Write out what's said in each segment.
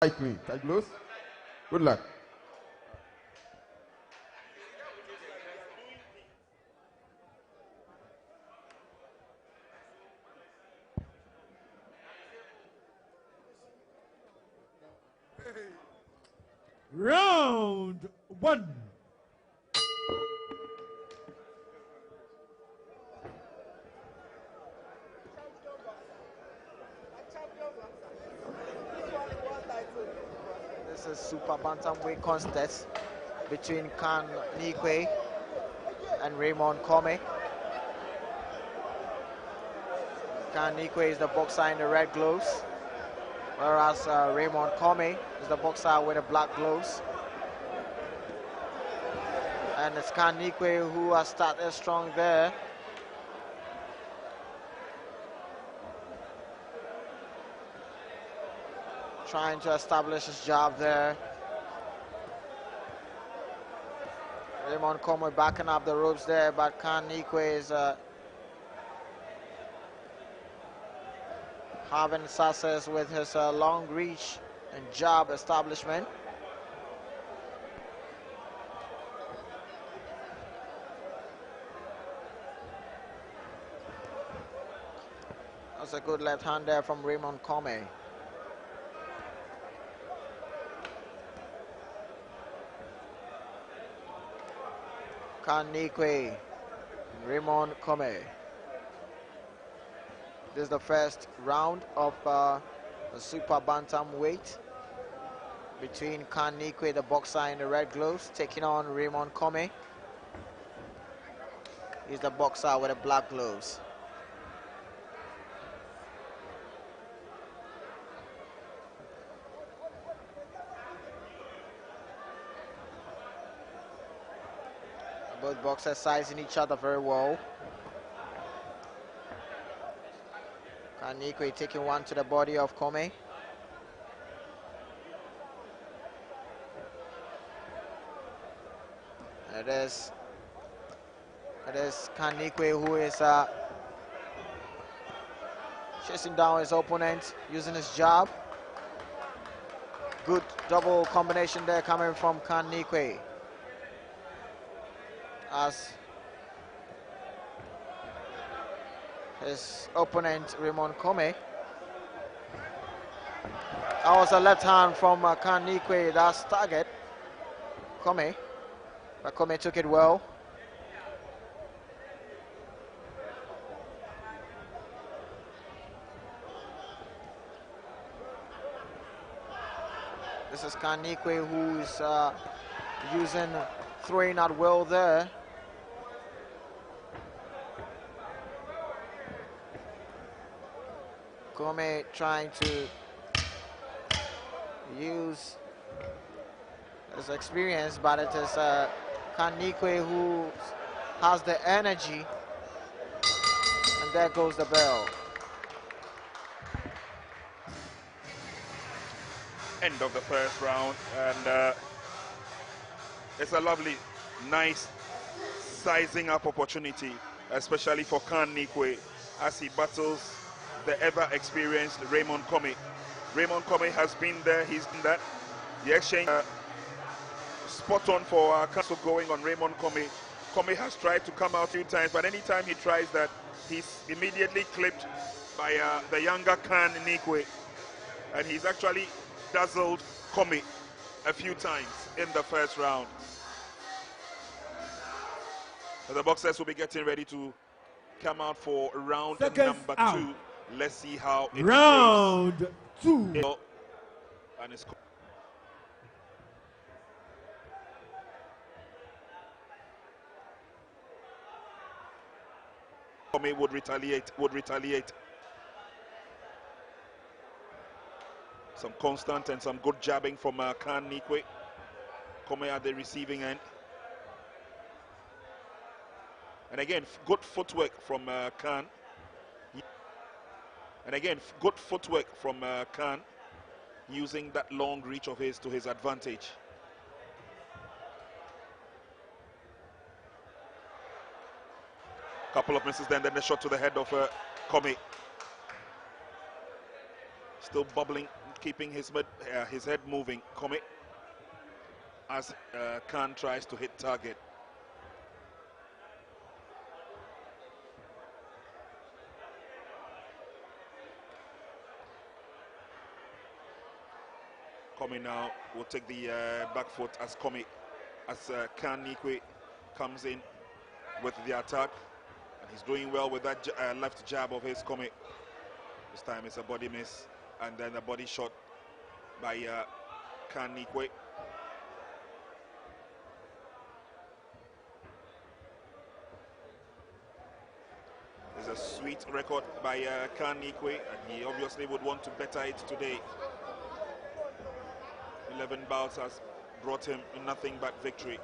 tightly. Tight close. Good luck. Round one. This is super bantamweight contest between Kan Nikwe and Raymond Kome. Kan Nikwe is the boxer in the red gloves, whereas Raymond Kome is the boxer with the black gloves. And it's Kan Nikwe who has started strong there. Trying to establish his jab there. Raymond Kome backing up the ropes there, but Kan Nikwe is having success with his long reach and jab establishment. That's a good left hand there from Raymond Kome. Kan Nikwe, Raymond Kome. This is the first round of the super bantamweight between Kan Nikwe, the boxer in the red gloves, taking on Raymond Kome. He's the boxer with the black gloves. Both boxers sizing each other very well. Kan Nikwe taking one to the body of Kome. It is Kan Nikwe who is chasing down his opponent using his jab. Good double combination there coming from Kan Nikwe. As his opponent Raymond Kome. That was a left hand from Kan Nikwe. That's target Kome, but Kome took it well. This is Kan Nikwe who is throwing at will there. Kome trying to use his experience, but it is Kan Nikwe who has the energy, and there goes the bell. End of the first round, and it's a lovely, nice sizing up opportunity, especially for Kan Nikwe as he battles the ever-experienced Raymond Kome. Raymond Kome has been there, he's done that. The exchange spot on for Castle going on Raymond Kome. Kome has tried to come out a few times, but anytime he tries that, he's immediately clipped by the younger Kan Nikwe. And he's actually dazzled Kome a few times in the first round. So the boxers will be getting ready to come out for round number 2. Let's see how it Round goes. 2. And it's Kome would retaliate. Some constant and some good jabbing from Kan Nikwe. Kome at the receiving end. And again, good footwork from Kan. And again, good footwork from Kan, using that long reach of his to his advantage. Couple of misses then the shot to the head of Kome. Still bubbling keeping his head moving. Commit as Khan tries to hit target. Komi now will take the back foot as Khan Nikwe comes in with the attack. And he's doing well with that left jab of his. Komi. This time it's a body miss and then a body shot by Khan Nikwe. It's a sweet record by Khan Nikwe, and he obviously would want to better it today. 11 bouts has brought him nothing but victory.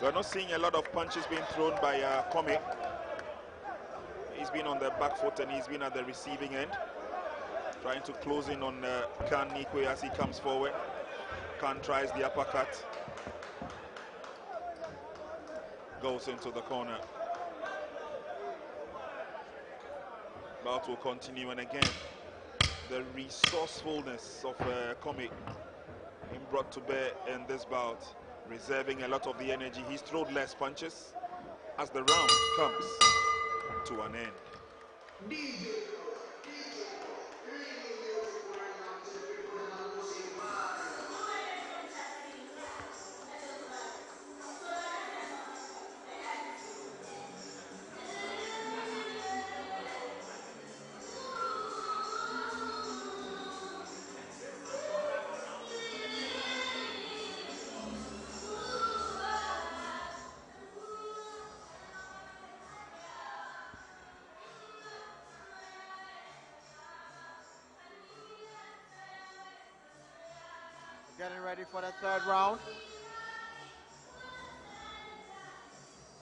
We're not seeing a lot of punches being thrown by Komi. He's been on the back foot and he's been at the receiving end, trying to close in on Khan Nikwe as he comes forward. Khan tries the uppercut, goes into the corner. Bout will continue, and again, the resourcefulness of Komi being brought to bear in this bout, reserving a lot of the energy. He's thrown less punches as the round comes to an end. Getting ready for the third round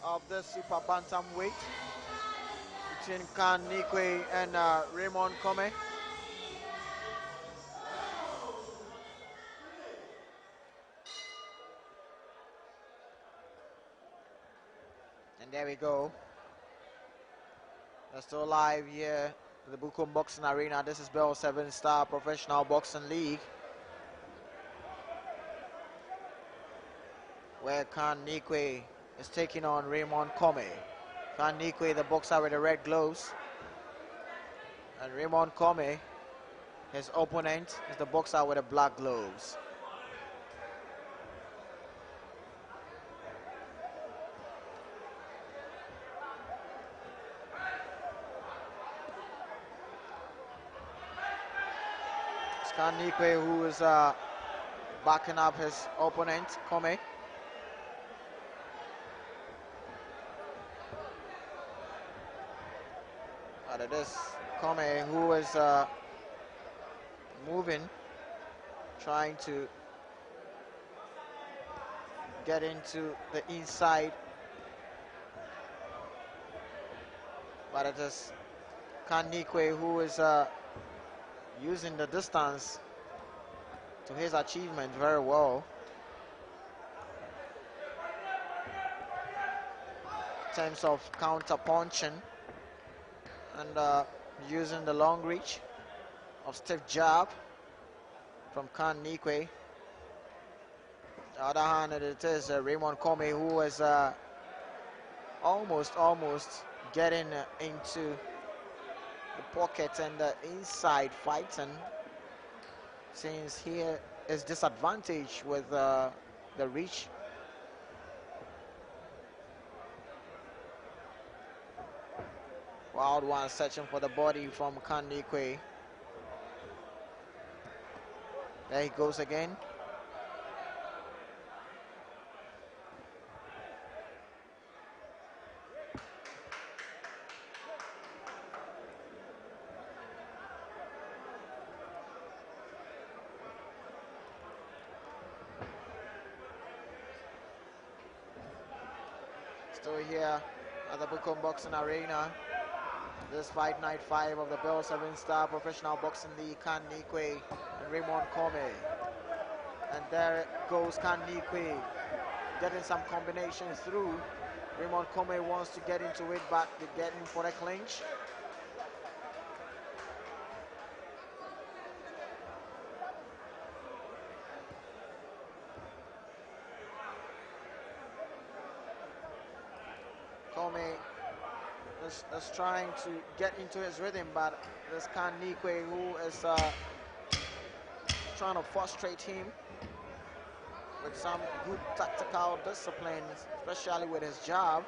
of the super bantamweight between Khan Nikwe and Raymond Komi. And there we go. We're still live here at the Bukom Boxing Arena. This is Bell 7-Star Professional Boxing League, where Khan Nikwe is taking on Raymond Komi. Khan Nikwe, the boxer with the red gloves, and Raymond Komi, his opponent, is the boxer with the black gloves. It's Khan Nikwe who is backing up his opponent, Komi. But it is Komi who is moving, trying to get into the inside. But it is Khan Nikwe who is using the distance to his achievement very well. In terms of counter punching and using the long reach of stiff jab from Khan Nikwe. The other hand, it is Raymond Komi who is almost getting into the pocket and the inside fighting, since here is disadvantage with the reach. Wild one searching for the body from Khan Nikwe. There he goes again. Still here at the Bukom Boxing Arena. This fight night 5 of the Bell 7-Star Professional Boxing League, Kan Nikwe and Raymond Kome. And there goes Kan Nikwe getting some combinations through. Raymond Kome wants to get into it, but they get in for a clinch. Kome is trying to get into his rhythm, but this Kan Nikwe, who is trying to frustrate him with some good tactical disciplines, especially with his jab.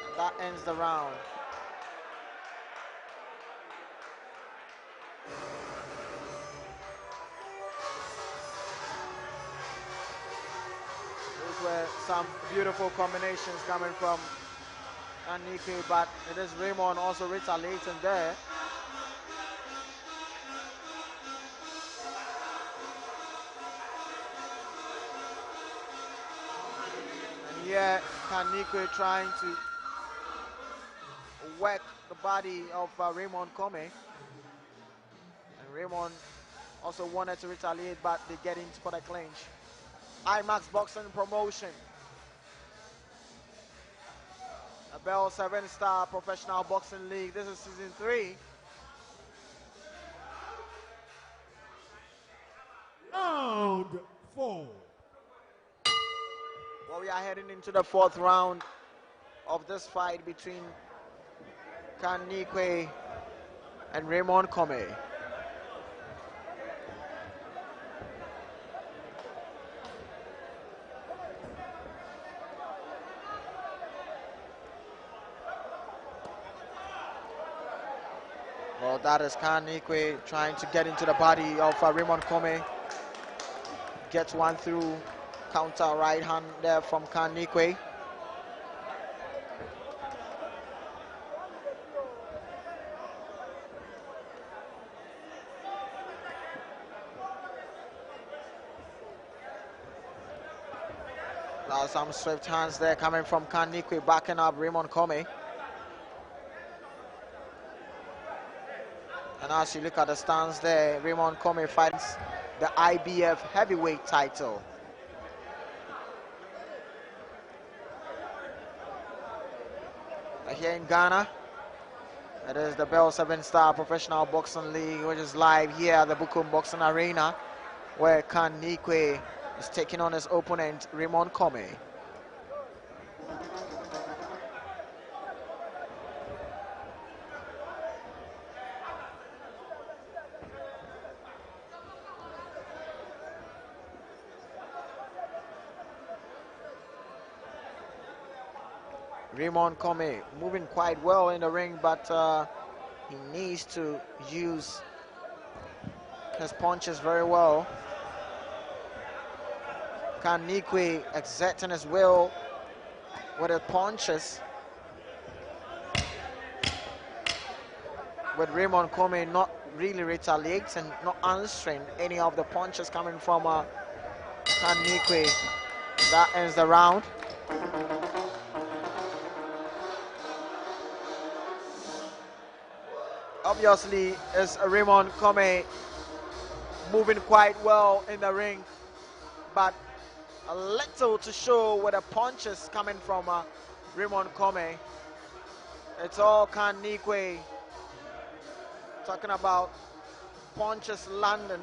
And that ends the round. Those were some beautiful combinations coming from Nikwe, but it is Raymond also retaliating there. And here, Kan Nikwe trying to work the body of Raymond Kome. And Raymond also wanted to retaliate, but they get into for the clinch. IMAX Boxing Promotion. A Bell 7-Star Professional Boxing League. This is season 3. Round 4. Well, we are heading into the 4th round of this fight between Kan Nikwe and Raymond Kome. Well, that is Kan Nikwe trying to get into the body of Raymond Kome. Gets one through. Counter right hand there from Kan Nikwe. Now some swift hands there coming from Kan Nikwe, backing up Raymond Kome. And as you look at the stance there, Raymond Kome fights the IBF heavyweight title. Here in Ghana, it is the Bell 7-Star Professional Boxing League, which is live here at the Bukum Boxing Arena, where Kan Nikwe is taking on his opponent, Raymond Kome. Raymond Kome moving quite well in the ring, but he needs to use his punches very well. Kan Nikwe exerting his will with his punches, with Raymond Kome not really retaliating, not answering any of the punches coming from Kan Nikwe. That ends the round. Obviously, it's Raymond Kome moving quite well in the ring, but a little to show with the punches coming from Raymond Kome. It's all Kan Nikwe talking about punches landing,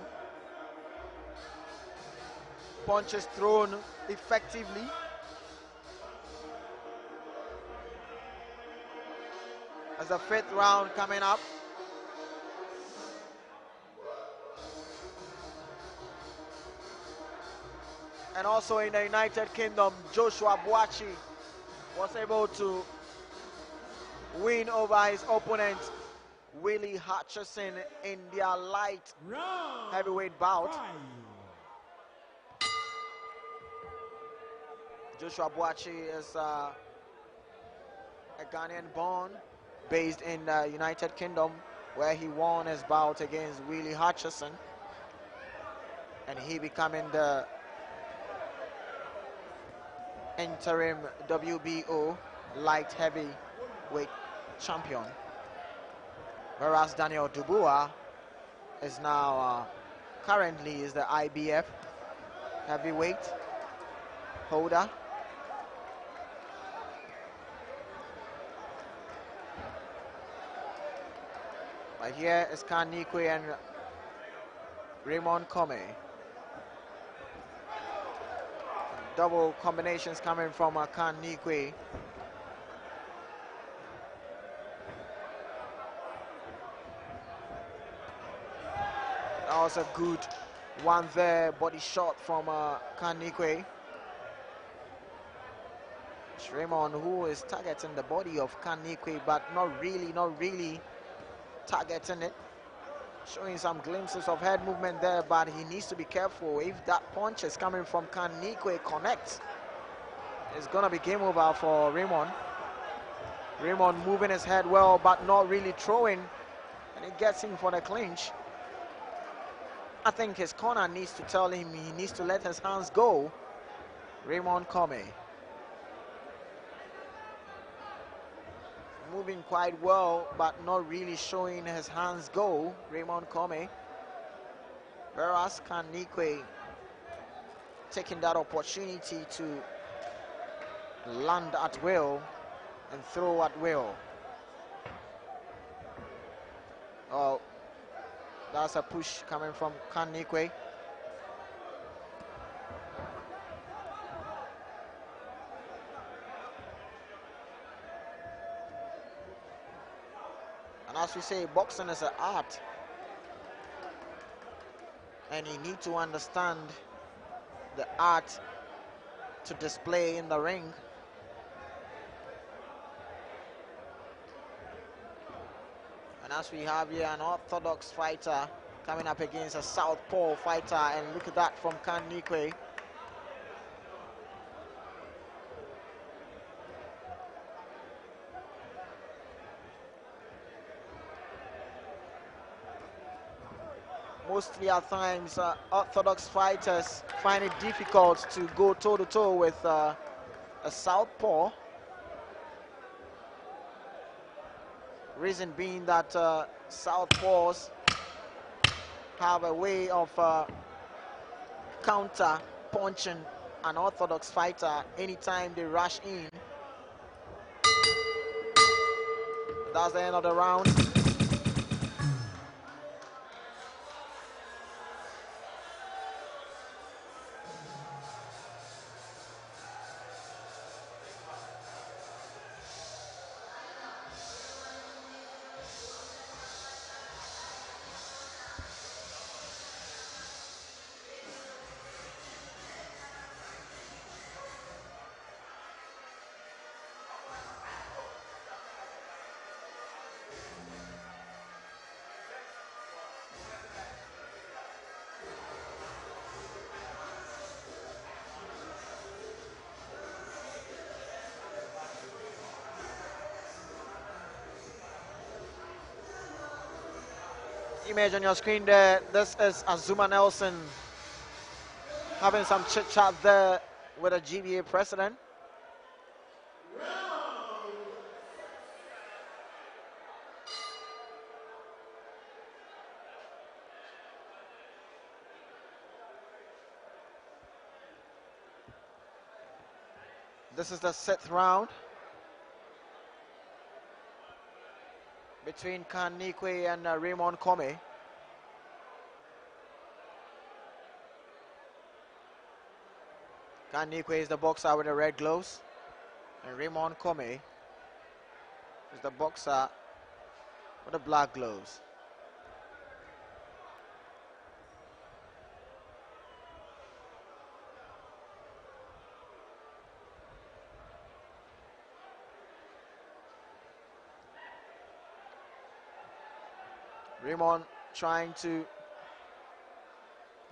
punches thrown effectively. As the 5th round coming up. And also in the United Kingdom, Joshua Boachi was able to win over his opponent, Willie Hutchison, in their light heavyweight bout. 5. Joshua Boachi is a Ghanaian born, based in the United Kingdom, where he won his bout against Willie Hutchison. And he becoming the interim WBO light heavy weight champion, whereas Daniel Dubois is now currently is the IBF heavyweight holder. But here is Khan Nikwe and Raymond Comey. Double combinations coming from Khan Nikwe. That was a good one there, body shot from Khan Nikwe. Raymond, who is targeting the body of Khan Nikwe, but not really targeting it. Showing some glimpses of head movement there, but he needs to be careful. If that punch is coming from Khan Nikwe connects, it's gonna be game over for Raymond. Raymond moving his head well, but not really throwing, and he gets in for the clinch. I think his corner needs to tell him he needs to let his hands go. Raymond Comey. Moving quite well, but not really showing his hands go, Raymond Comey. Whereas Khan Nikwe taking that opportunity to land at will and throw at will. Oh, that's a push coming from Khan Nikwe. And as we say, boxing is an art. And you need to understand the art to display in the ring. And as we have here an orthodox fighter coming up against a southpaw fighter, and look at that from Khan Nikwe. Mostly at times, orthodox fighters find it difficult to go toe-to-toe with a southpaw. Reason being that southpaws have a way of counter punching an orthodox fighter anytime they rush in. That's the end of the round. Image on your screen there, this is Azuma Nelson having some chit chat there with a GBA president. This is the 6th round between Khan Nikwe and Raymond Comey. Khan Nikwe is the boxer with the red gloves, and Raymond Comey is the boxer with the black gloves. Raymond trying to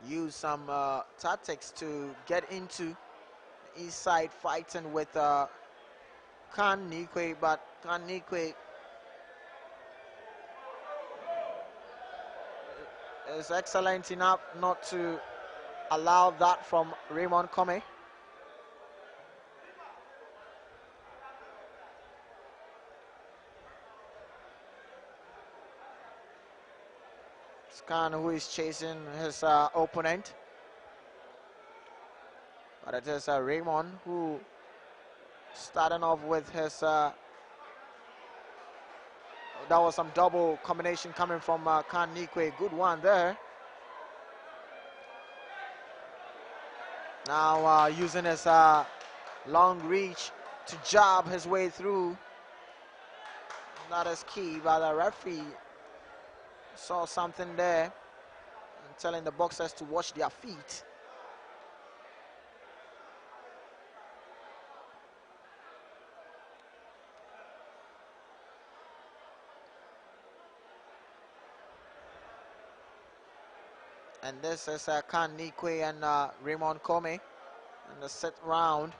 use some tactics to get into the east side, fighting with Khan Nikwe, but Khan Nikwe is excellent enough not to allow that from Raymond Comey. It's Khan who is chasing his opponent. But it is Raymond who starting off with his that was some double combination coming from Khan Nikwe. Good one there. Now using his long reach to jab his way through. That is key, but the referee saw something there and telling the boxers to watch their feet. And this is Khan Nikwe and Raymond Comey in the 6th round.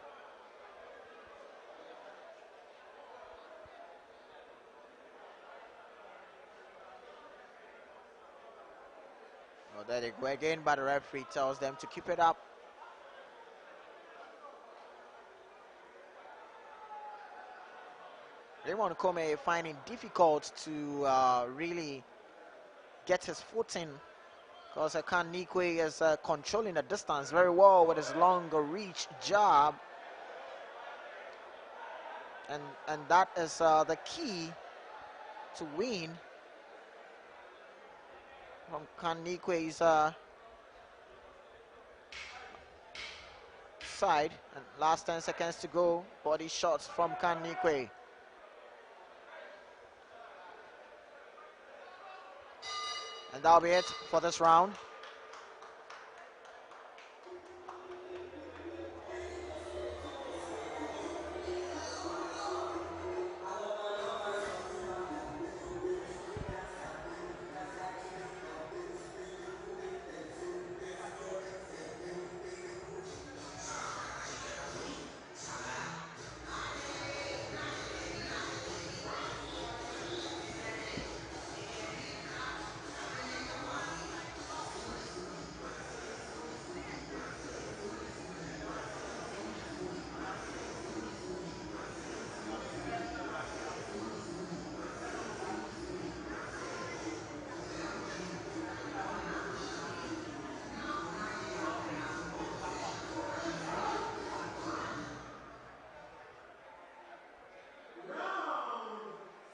Oh, there they go again, but the referee tells them to keep it up. Raymond Comey finding difficult to really get his footing, because Khan Nikwe is controlling the distance very well with his longer reach jab. And that is the key to win from Khan Nikwe's side. And last 10 seconds to go. Body shots from Khan Nikwe. And that'll be it for this round.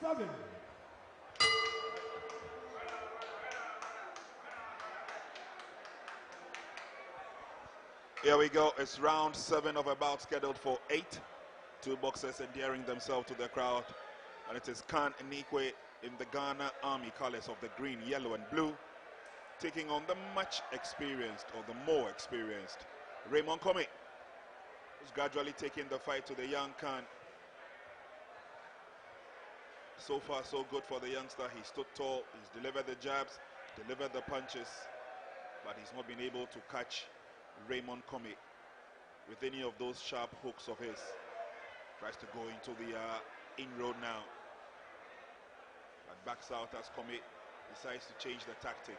Round 7. Here we go. It's round 7 of a bout scheduled for 8. Two boxers endearing themselves to the crowd. And it is Khan Nikwe in the Ghana Army colors of the green, yellow, and blue, taking on the much experienced, or the more experienced, Raymond Comey, who's gradually taking the fight to the young Khan. So far, so good for the youngster. He stood tall, he's delivered the jabs, delivered the punches, but he's not been able to catch Raymond Comey with any of those sharp hooks of his. Tries to go into the inroad now, but backs out as Comey decides to change the tactic.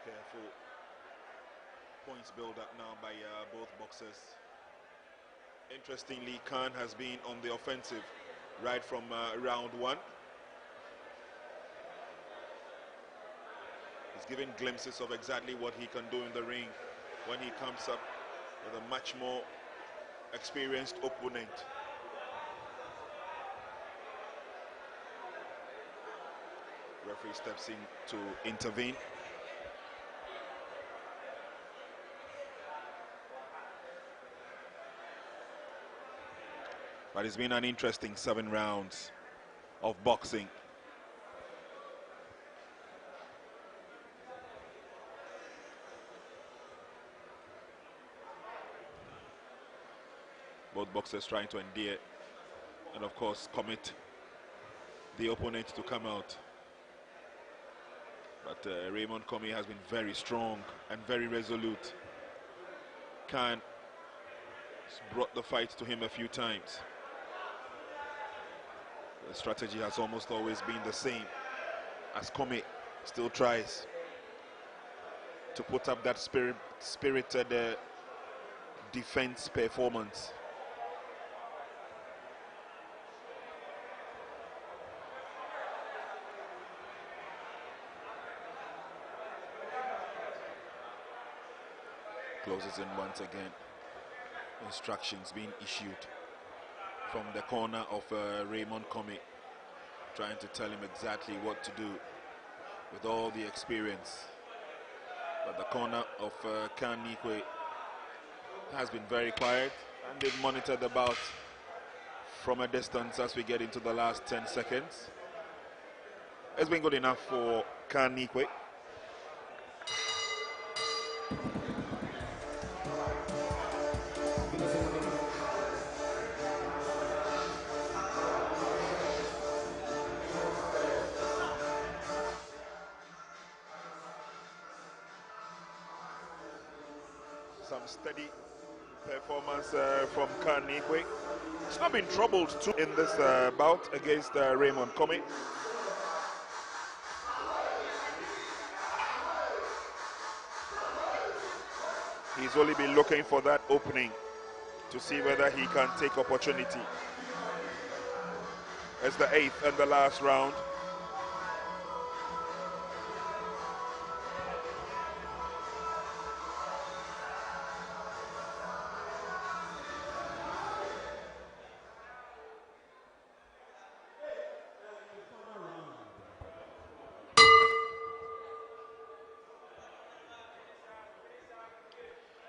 Careful points build up now by both boxers. Interestingly, Khan has been on the offensive right from round 1. He's giving glimpses of exactly what he can do in the ring when he comes up with a much more experienced opponent. Referee steps in to intervene. But it's been an interesting 7 rounds of boxing. Both boxers trying to endear and of course commit the opponent to come out. But Raymond Comey has been very strong and very resolute. Khan has brought the fight to him a few times. The strategy has almost always been the same. as Komi still tries to put up that spirited defense performance. Closes in once again. Instructions being issued from the corner of Raymond Komi, trying to tell him exactly what to do with all the experience. But the corner of Kan Nikwe has been very quiet, and they've monitored the bout from a distance as we get into the last 10 seconds. It's been good enough for Kan Nikwe. Some steady performance from Kan Nikwe. He's not been troubled too in this bout against Raymond Komi. He's only been looking for that opening to see whether he can take opportunity. It's the 8th and the last round.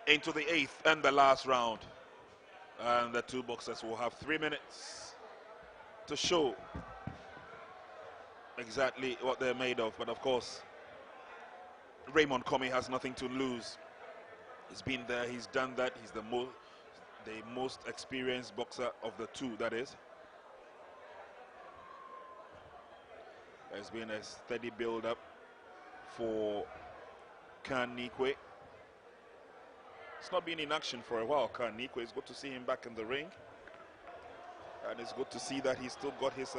Into the 8th and the last round. And the two boxers will have 3 minutes to show exactly what they're made of. But of course, Raymond Komi has nothing to lose. He's been there, he's done that. He's the most experienced boxer of the two, that is. There's been a steady build-up for Kan Nikwe. It's not been in action for a while, Kan Nikwe. It's good to see him back in the ring. And it's good to see that he's still got his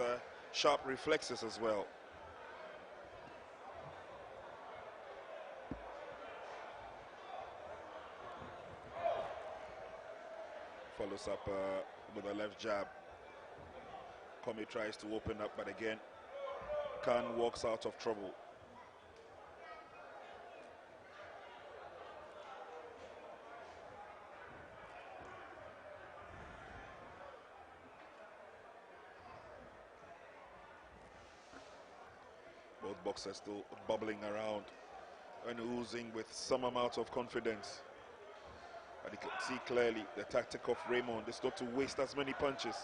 sharp reflexes as well. Follows up with a left jab. Komi tries to open up, but again, Kan walks out of trouble. Both boxers still bubbling around and oozing with some amount of confidence. But you can see clearly the tactic of Raymond is not to waste as many punches.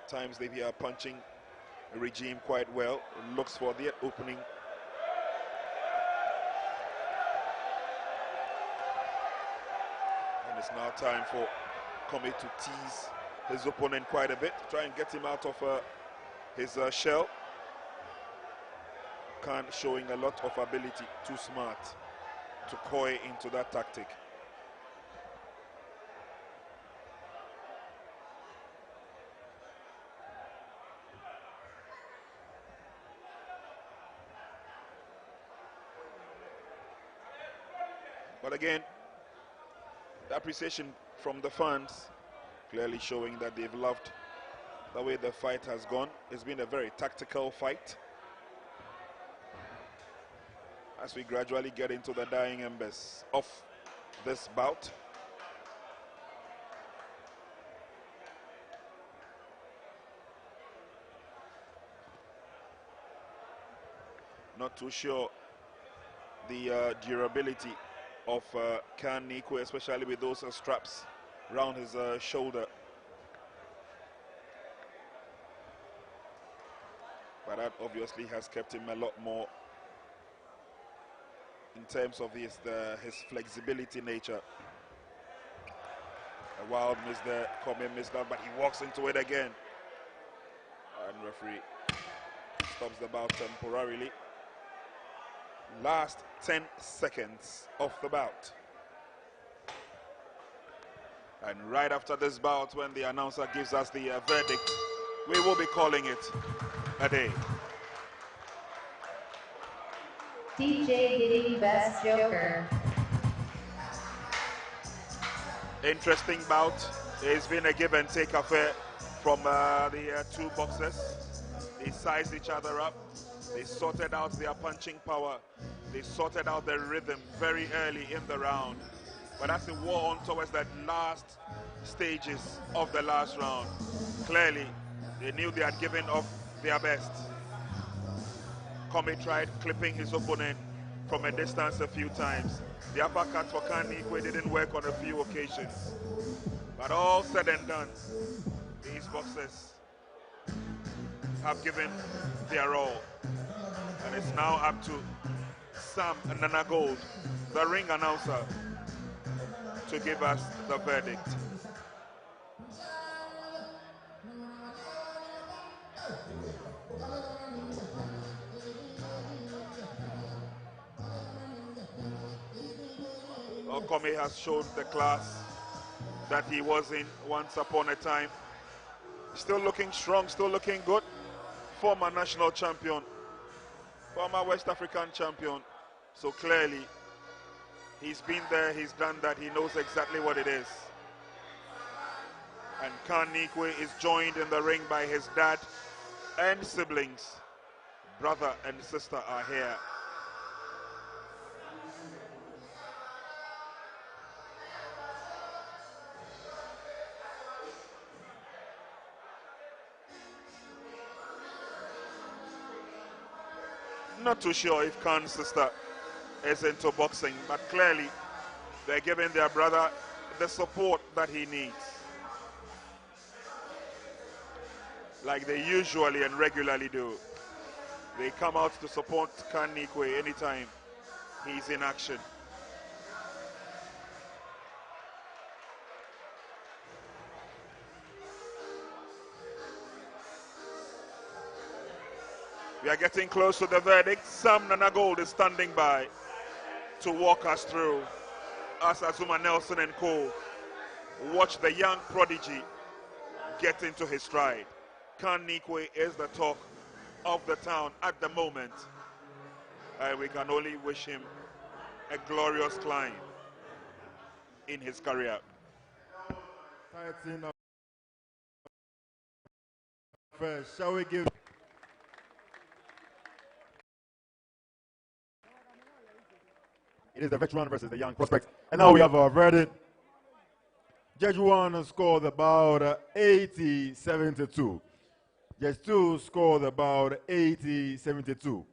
Times they are punching regime quite well. Looks for the opening. And it's now time for Komi to tease his opponent quite a bit, try and get him out of his shell. Kan showing a lot of ability, too smart to coy into that tactic. But again, the appreciation from the fans clearly showing that they've loved the way the fight has gone. It's been a very tactical fight. As we gradually get into the dying embers of this bout. Not too sure the durability of Kan Nikwe, especially with those straps around his shoulder. But that obviously has kept him a lot more in terms of his flexibility nature. A wild miss there, Komi missed that, but he walks into it again. And referee stops the bout temporarily. Last 10 seconds of the bout. And right after this bout, when the announcer gives us the verdict, we will be calling it a day. DJ hitting best joker. Interesting bout. It's been a give and take affair from the two boxers. They sized each other up. They sorted out their punching power. They sorted out their rhythm very early in the round. But as it wore on towards that last stages of the last round, clearly they knew they had given off their best. Comey tried clipping his opponent from a distance a few times. The uppercut for Kanikwe didn't work on a few occasions. But all said and done, these boxers have given their all. And it's now up to Sam Nanagold, the ring announcer, to give us the verdict. Okome has showed the class that he was in once upon a time. Still looking strong, still looking good. Former national champion, former West African champion. So clearly, he's been there, he's done that, he knows exactly what it is. And Khan Nikwe is joined in the ring by his dad and siblings. Brother and sister are here. Not too sure if Khan's sister is into boxing, but clearly they're giving their brother the support that he needs, like they usually and regularly do. They come out to support Khan Nikwe anytime he's in action. We are getting close to the verdict. Sam Nanagold is standing by to walk us through as Azuma Nelson and co watch the young prodigy get into his stride. Khan Nikwe is the talk of the town at the moment. We can only wish him a glorious climb in his career. Shall we give? It is the veteran versus the young prospect. And now we have our verdict. Judge 1 scored about 80-72. Judge 2 scored about 80-72.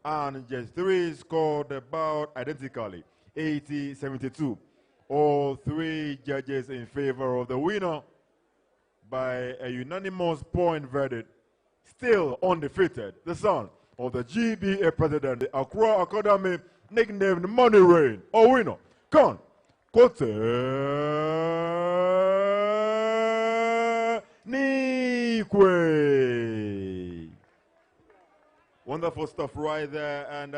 And Judge 3 scored about identically 80-72. All three judges in favor of the winner by a unanimous point verdict. Still undefeated, the son of the GBA president, the Accra Academy, nicknamed Money Rain, or winner, Khan Nikwe. Wonderful stuff right there, and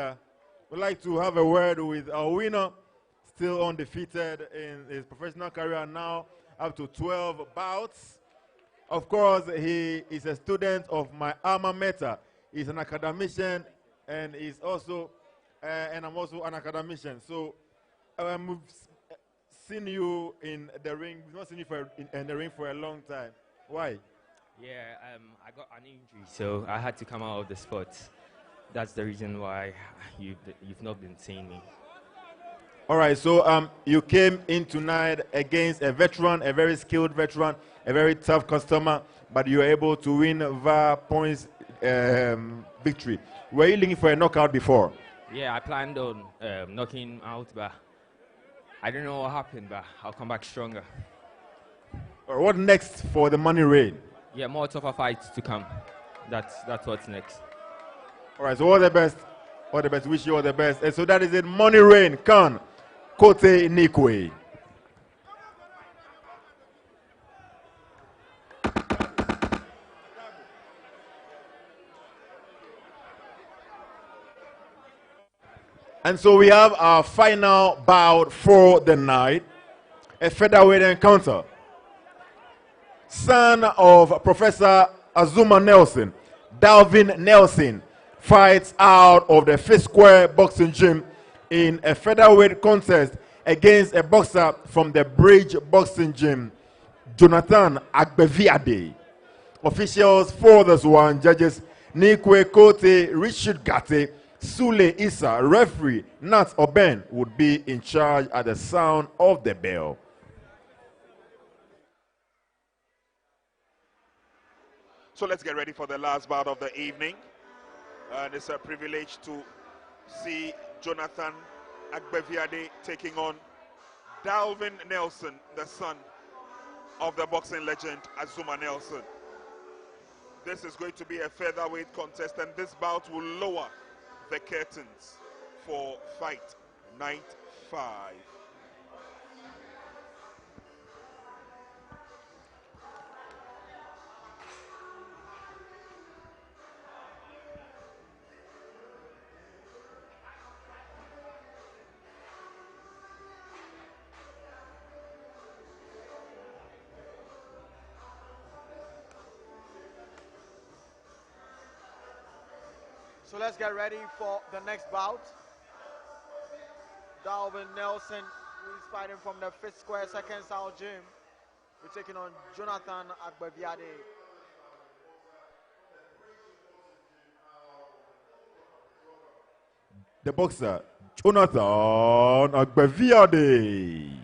we'd like to have a word with our winner, still undefeated in his professional career now, up to 12 bouts. Of course, he is a student of my alma mater. He's an academician, and he's also, and I'm also an academician. So we've seen you in the ring. We've not seen you in the ring for a long time. Why? Yeah, I got an injury, so I had to come out of the sport. That's the reason why you've not been seeing me. All right, so you came in tonight against a veteran, a very skilled veteran, a very tough customer, but you were able to win via points victory. Were you looking for a knockout before? Yeah, I planned on knocking him out, but I don't know what happened, but I'll come back stronger. What next for the Money Rain? Yeah, more tougher fights to come. That's what's next. All right, so all the best. All the best. Wish you all the best. And so that is it. Money Rain, Khan Nikwe. And so we have our final bout for the night, a featherweight encounter. Son of Professor Azuma Nelson, Dalvin Nelson, fights out of the Fifth Square Boxing Gym in a featherweight contest against a boxer from the Bridge Boxing Gym, Jonathan Agbeviade. Officials for this one, judges Nikwe Kote, Richard Gate, Sule Issa, referee Nat Oben would be in charge at the sound of the bell. So let's get ready for the last bout of the evening. And it's a privilege to see Jonathan Agbeviade taking on Dalvin Nelson, the son of the boxing legend Azuma Nelson. This is going to be a featherweight contest, and this bout will lower the curtains for fight night 5. So let's get ready for the next bout. Dalvin Nelson, who is fighting from the Fifth Square Second South Gym, we're taking on Jonathan Agbeviade. The boxer, Jonathan Agbeviade.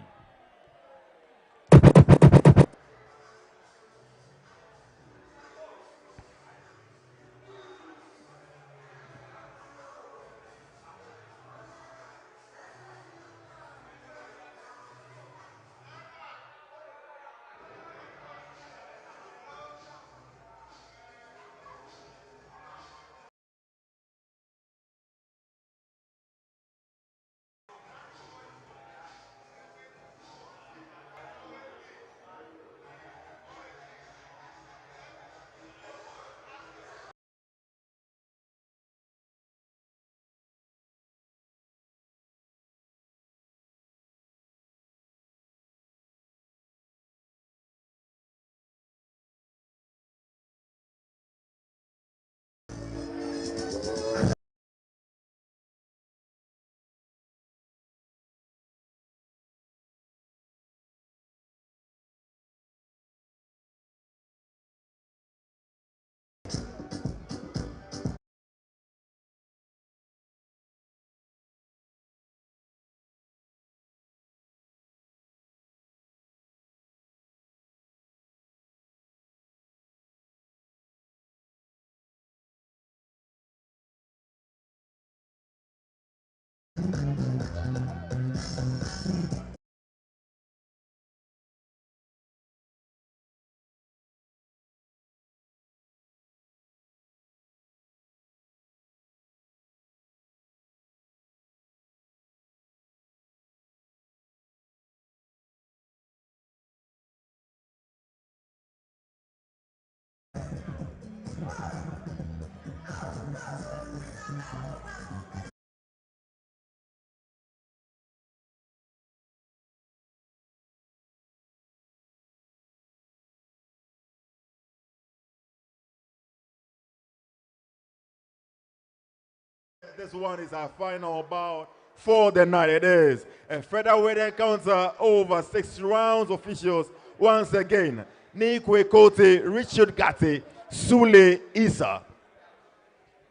This one is our final bout for the night. It is a featherweight encounter over 6 rounds. Officials once again, Nikwe Kote, Richard Gate, Sule Issa.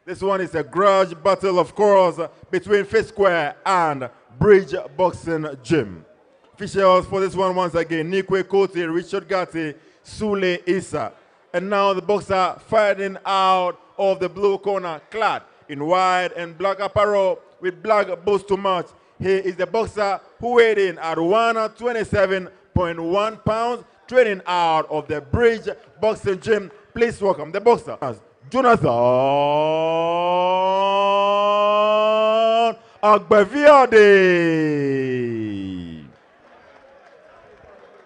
This one is a grudge battle, of course, between Fifth Square and Bridge Boxing Gym. Officials for this one once again, Nikwe Kote, Richard Gate, Sule Issa. And now the boxer fighting out of the blue corner, clad in white and black apparel with black boots to match. He is the boxer who weighed in at 127.1 pounds, training out of the Bridge Boxing Gym. Please welcome the boxer, Jonathan Agbeviade.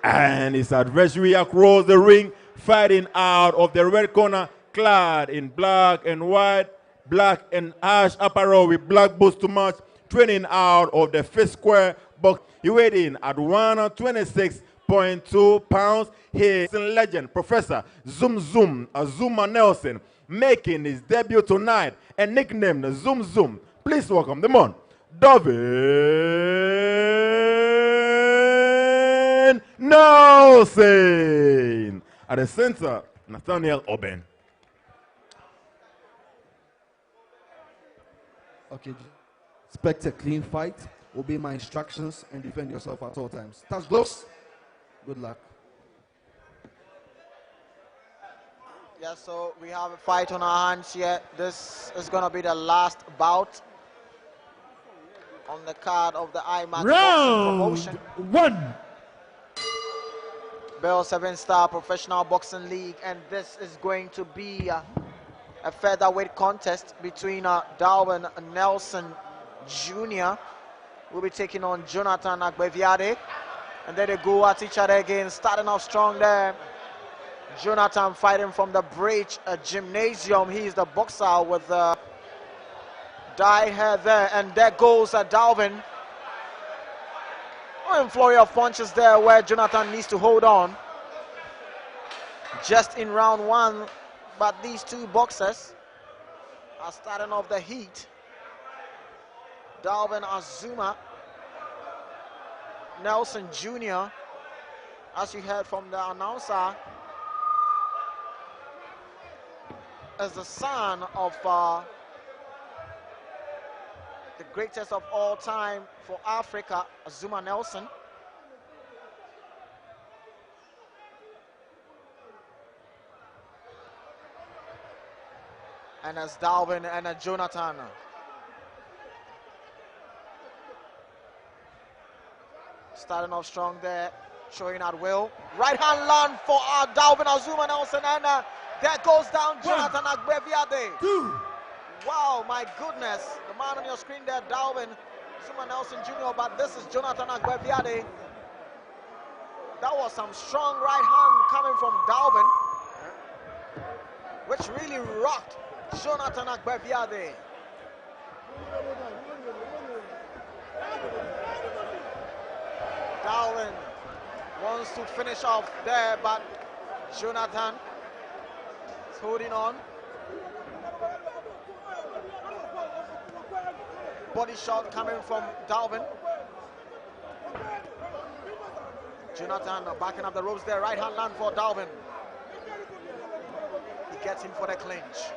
And his adversary across the ring, fighting out of the red corner, clad in black and white, black and ash apparel with black boots to match, training out of the Fifth Square box. He weighed in at 126 1.2 pounds. He's a legend, Professor Azuma Nelson, making his debut tonight and nicknamed Zoom Zoom. Please welcome the man, David Nelson. At the center, Nathaniel Oben. Okay, expect a clean fight, obey my instructions, and defend yourself at all times. Touch gloves. Good luck. Yeah, so we have a fight on our hands here. This is going to be the last bout on the card of the IMAX boxing promotion. Round 1. Bell 7-Star Professional Boxing League, and this is going to be a featherweight contest between Darwin Nelson Jr. will be taking on Jonathan Agbeviade, and then they go at each other again, starting off strong there. Jonathan fighting from the Bridge Gymnasium. He is the boxer with dye hair there, and there goes Darwin. Oh, flurry of punches there where Jonathan needs to hold on. Just in round 1, but these two boxers are starting off the heat. Darwin Azuma Nelson Jr., as you heard from the announcer, is the son of the greatest of all time for Africa, Azuma Nelson. And as Darwin and Jonathan. Starting off strong there, showing at will. Right hand land for Darwin Azuma Nelson, and there goes down Jonathan Agbeviade. 2. Wow, my goodness. The man on your screen there, Darwin Azuma Nelson Jr., but this is Jonathan Agbeviade. That was some strong right hand coming from Darwin, which really rocked Jonathan Agbeviade. Darwin wants to finish off there, but Jonathan is holding on. Body shot coming from Darwin. Jonathan backing up the ropes there. Right hand land for Darwin. He gets in for the clinch.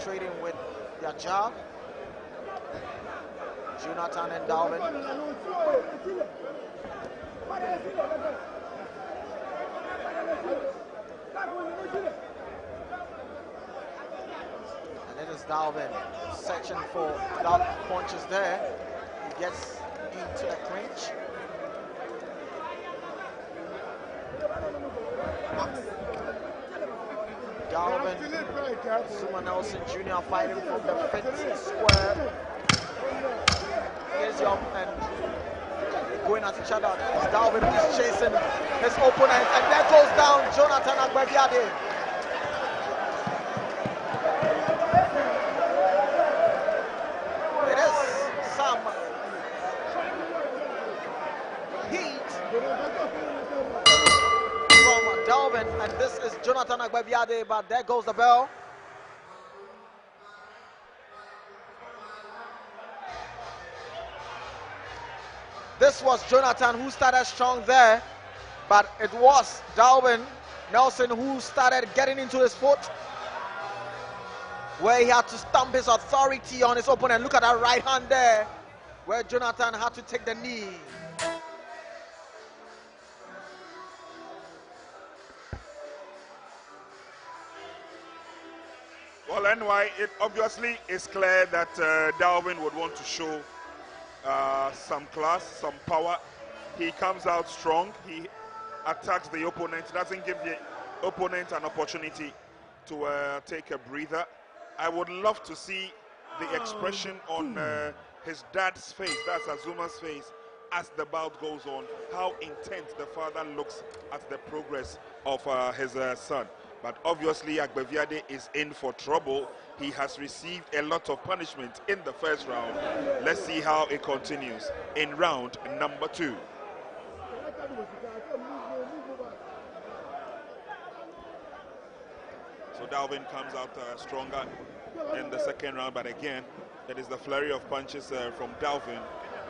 Trading with their jab. Jonathan and Darwin. And it is Darwin searching for dark punches there. He gets into the clinch. Darwin, Azuma Nelson Jr. fighting from the 5th square. Here's Young and going at each other. Darwin is chasing his opponent, and there goes down Jonathan Agbeviade. It is some heat from Darwin, and this is Jonathan Agbeviade, but there goes the bell. This was Jonathan who started strong there, but it was Darwin Nelson who started getting into his foot, where he had to stamp his authority on his opponent. Look at that right hand there, where Jonathan had to take the knee. Well, anyway, it obviously is clear that Darwin would want to show some class, some power. He comes out strong. He attacks the opponent. Doesn't give the opponent an opportunity to take a breather. I would love to see the expression on his dad's face, that's Azuma's face, as the bout goes on, how intent the father looks at the progress of his son. But obviously Agbeviade is in for trouble. He has received a lot of punishment in the first round. Let's see how it continues in round number 2. So Dalvin comes out stronger in the second round, but again, it is the flurry of punches from Dalvin,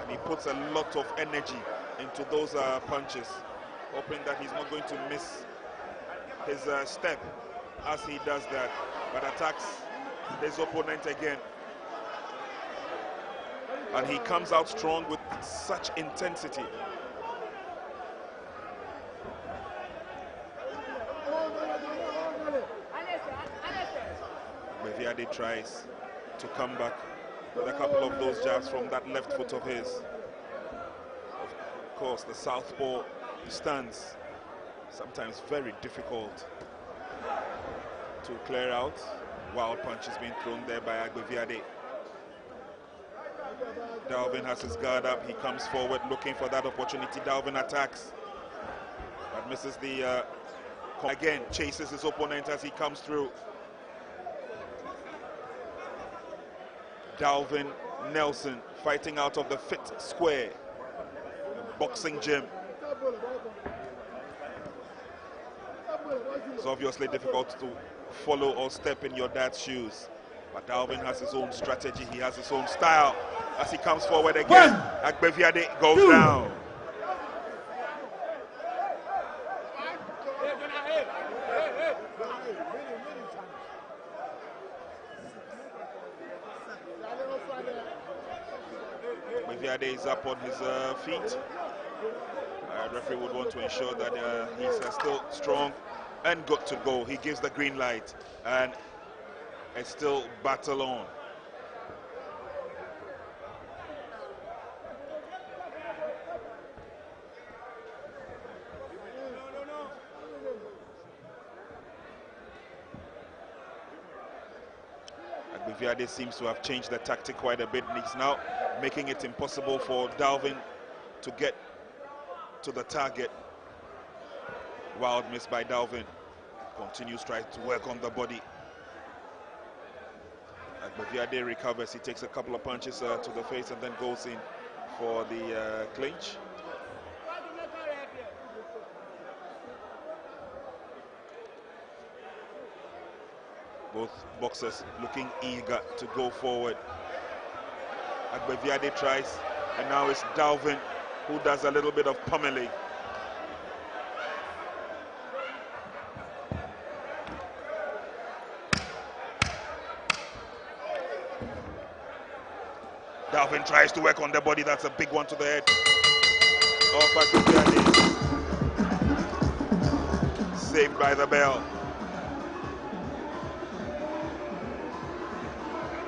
and he puts a lot of energy into those punches, hoping that he's not going to miss his step as he does that, but attacks his opponent again. And he comes out strong with such intensity. Agbeviade tries to come back with a couple of those jabs from that left foot of his. Of course, the southpaw stance, sometimes very difficult to clear out. Wild punches being thrown there by Agbeviade. Dalvin has his guard up. He comes forward looking for that opportunity. Dalvin attacks, but misses the again, chases his opponent as he comes through. Dalvin Nelson fighting out of the Fit Square boxing gym. It's obviously difficult to follow or step in your dad's shoes, but Dalvin has his own strategy. He has his own style. As he comes forward again, Agbeviade goes down. Agbeviade is up on his feet. Referee would want to ensure that he's still strong and good to go. He gives the green light, and it's still battle on. Agbeviade seems to have changed the tactic quite a bit, and he's now making it impossible for Dalvin to get to the target. Wild miss by Dalvin. Continues trying to work on the body. Agbeviade recovers. He takes a couple of punches to the face and then goes in for the clinch. Both boxers looking eager to go forward. Agbeviade tries, and now it's Dalvin who does a little bit of pummeling. Dalvin tries to work on the body. That's a big one to the head of Agbeviade. Saved by the bell.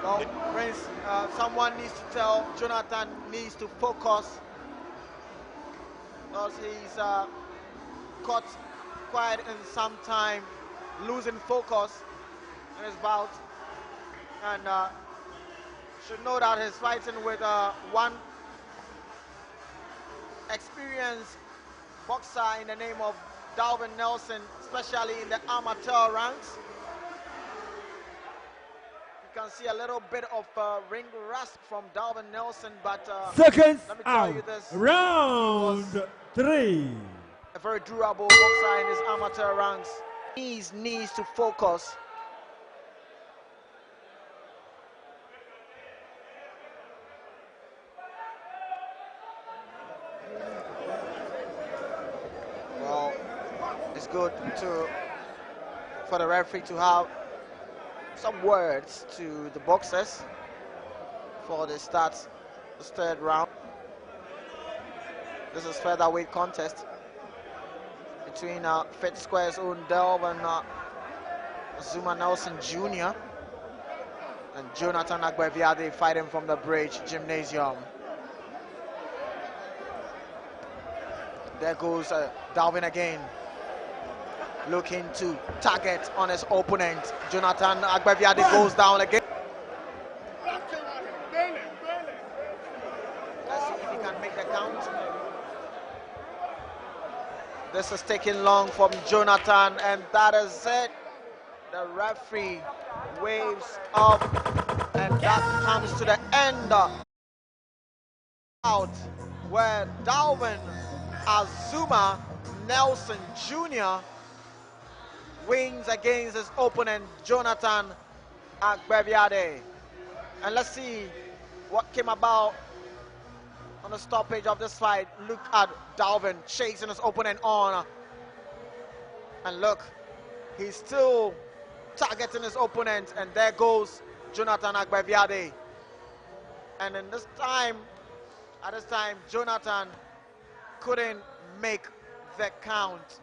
Well, Prince, someone needs to tell Jonathan needs to focus, because he's caught quite in some time losing focus in his bout, and should know that he's fighting with one experienced boxer in the name of Dalvin Nelson, especially in the amateur ranks. You can see a little bit of ring rust from Dalvin Nelson, but Seconds let me tell you out. this, Round 3. a very durable boxer in his amateur ranks. He needs to focus. Well, it's good for the referee to have some words to the boxers for the start, the third round. This is featherweight contest between Fit Square's own Delv and Zuma Nelson Jr. and Jonathan Agbeviade fighting from the Bridge Gymnasium. There goes Dalvin again, looking to target on his opponent. Jonathan Agbeviade goes down again. Let's see if he can make the count. This is taking long from Jonathan, and that is it. The referee waves up, and that comes to the end out where Dalvin Azuma Nelson Jr. wins against his opponent Jonathan Agbeviade. And let's see what came about on the stoppage of this fight. Look at Dalvin chasing his opponent on. And look, he's still targeting his opponent, and there goes Jonathan Agbeviade. And in this time, at this time, Jonathan couldn't make the count.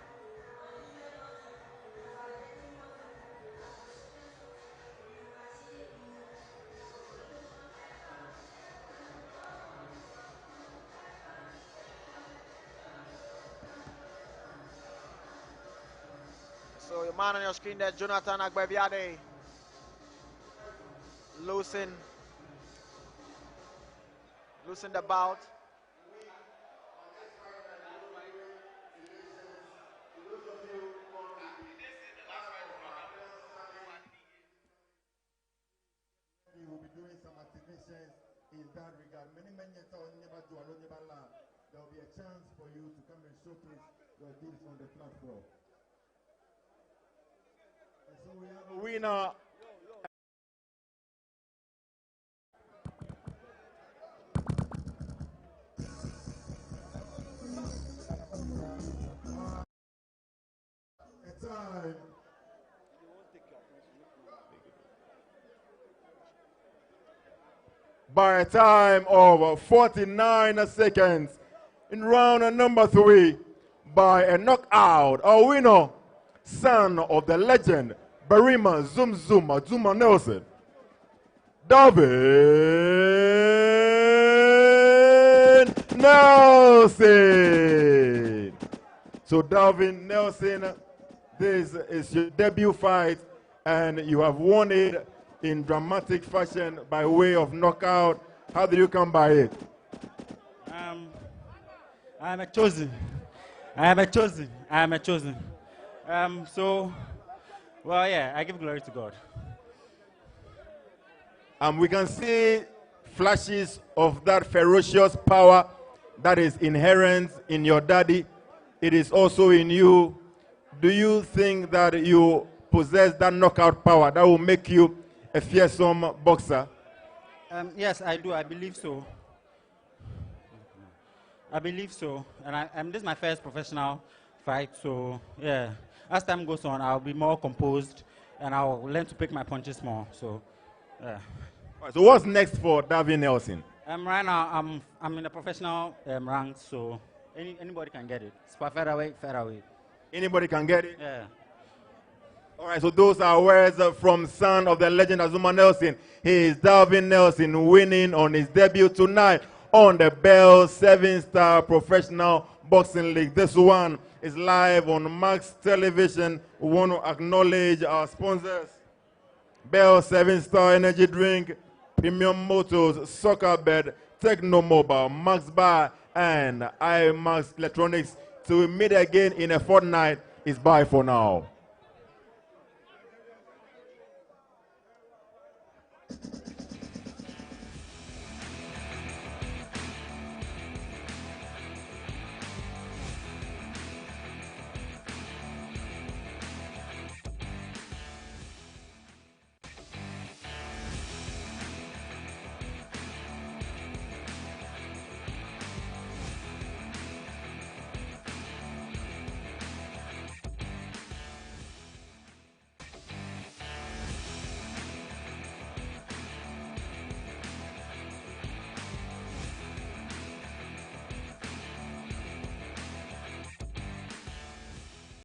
So your man on your screen there, Jonathan Agbeviade, losing the bout. We will be doing some activations in that regard. There will be a chance for you to come and showcase your deeds on the platform. And so we have a winner. Time. By a time of 49 seconds in round number 3, by a knockout, a winner, son of the legend Barima Zuma Nelson, Dalvin Nelson. So Dalvin Nelson, this is your debut fight, and you have won it in dramatic fashion by way of knockout. How did you come by it? I am a chosen. So, well, yeah, I give glory to God. We can see flashes of that ferocious power that is inherent in your daddy. It is also in you. Do you think that you possess that knockout power that will make you a fearsome boxer? Yes, I do. I believe so. And this is my first professional fight, so yeah. As time goes on, I'll be more composed, and I'll learn to pick my punches more. So, yeah. Right, so what's next for Dalvin Nelson? Right now, I'm in the professional ranks, so anybody can get it. It's for featherweight. Anybody can get it? Yeah. All right, so those are words from son of the legend Azuma Nelson. He is Dalvin Nelson, winning on his debut tonight on the Bell 7-Star Professional Boxing League. This one is live on Max Television. We want to acknowledge our sponsors: Bell 7-Star Energy Drink, Premium Motors, Soccer Bed, Techno Mobile, Max Bar, and IMAX Electronics. Till we meet again in a fortnight, it's bye for now.